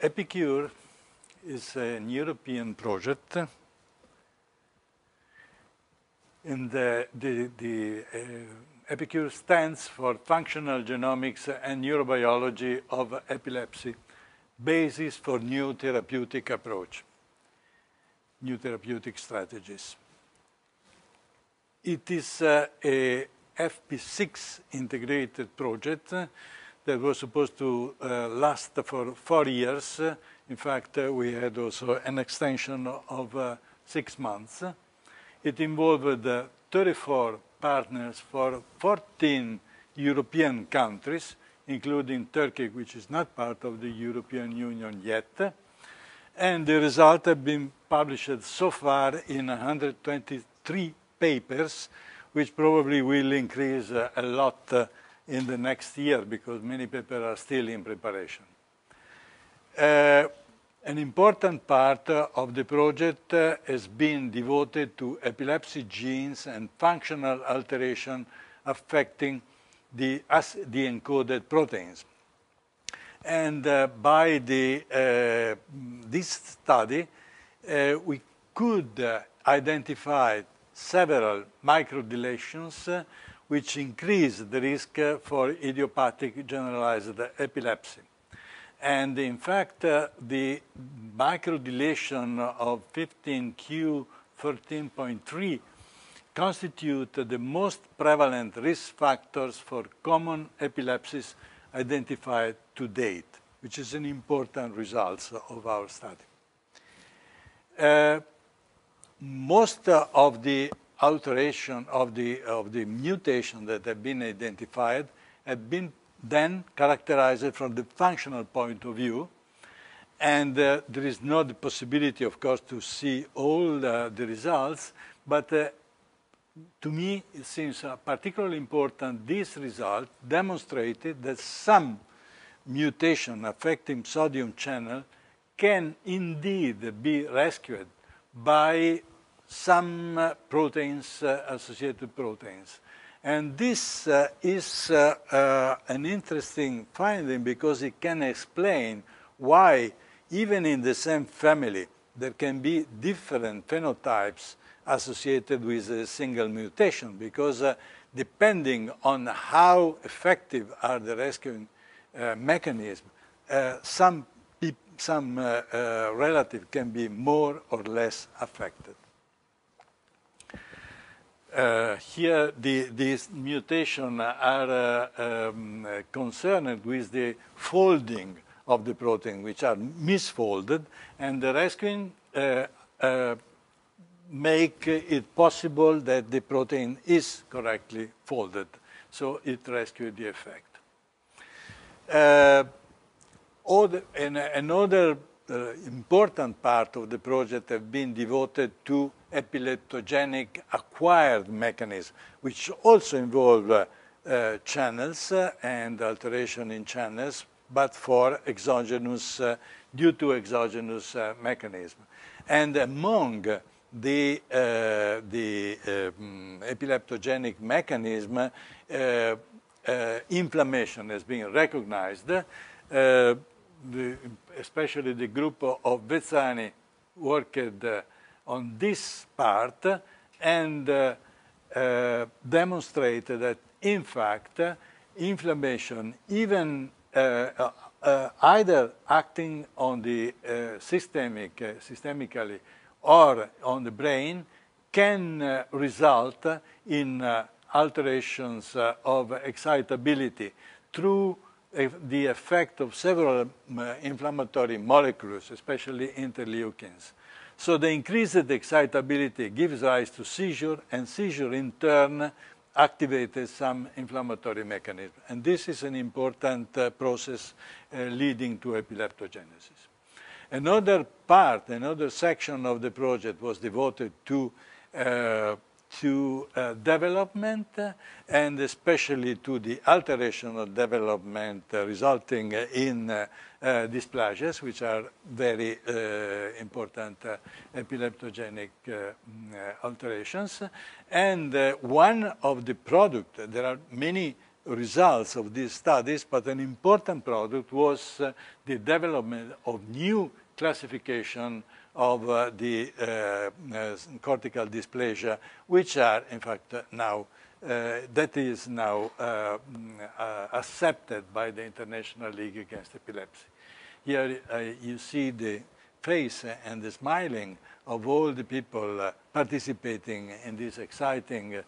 Epicure is an European project, and Epicure stands for Functional Genomics and Neurobiology of Epilepsy, basis for new therapeutic approach, new therapeutic strategies. It is a FP6 integrated project that was supposed to last for 4 years. In fact, we had also an extension of 6 months. It involved 34 partners for 14 European countries, including Turkey, which is not part of the European Union yet. And the results have been published so far in 123 papers, which probably will increase a lot in the next year because many papers are still in preparation. An important part of the project has been devoted to epilepsy genes and functional alteration affecting the encoded proteins. And by this study, we could identify several microdeletions which increase the risk for idiopathic generalized epilepsy. And in fact, the microdeletion of 15q13.3 constitute the most prevalent risk factors for common epilepsies identified to date, which is an important result of our study. Most of the alteration of the mutation that have been identified have been then characterized from the functional point of view, and there is not the possibility, of course, to see all the results, but to me it seems particularly important. This result demonstrated that some mutation affecting sodium channel can indeed be rescued by some proteins, associated proteins. And this is an interesting finding because it can explain why, even in the same family, there can be different phenotypes associated with a single mutation, because depending on how effective are the rescuing mechanisms, some relative can be more or less affected. Here, these mutations are concerned with the folding of the protein, which are misfolded, and the rescuing make it possible that the protein is correctly folded, so it rescues the effect. Another important part of the project has been devoted to epileptogenic acquired mechanisms, which also involve channels and alteration in channels, but for exogenous, due to exogenous mechanism. And among the epileptogenic mechanism, inflammation has been recognized. Especially the group of Vezzani worked on this part and demonstrated that, in fact, inflammation, even either acting on the systemically or on the brain, can result in alterations of excitability through the effect of several inflammatory molecules, especially interleukins. So the increased excitability gives rise to seizure, and seizure in turn activates some inflammatory mechanism. And this is an important process leading to epileptogenesis. Another part, another section of the project was devoted to development, and especially to the alteration of development resulting in dysplasias, which are very important epileptogenic alterations. And one of the products, there are many results of these studies, but an important product was the development of new classification of the cortical dysplasia, which are, in fact, now, that is now accepted by the International League Against Epilepsy. Here you see the face and the smiling of all the people participating in this exciting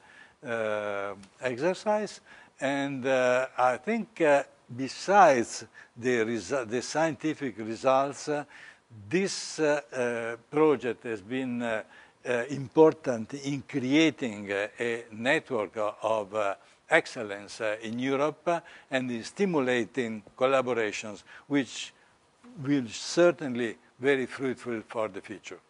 exercise. And I think besides the scientific results, this project has been important in creating a network of excellence in Europe and in stimulating collaborations which will certainly be very fruitful for the future.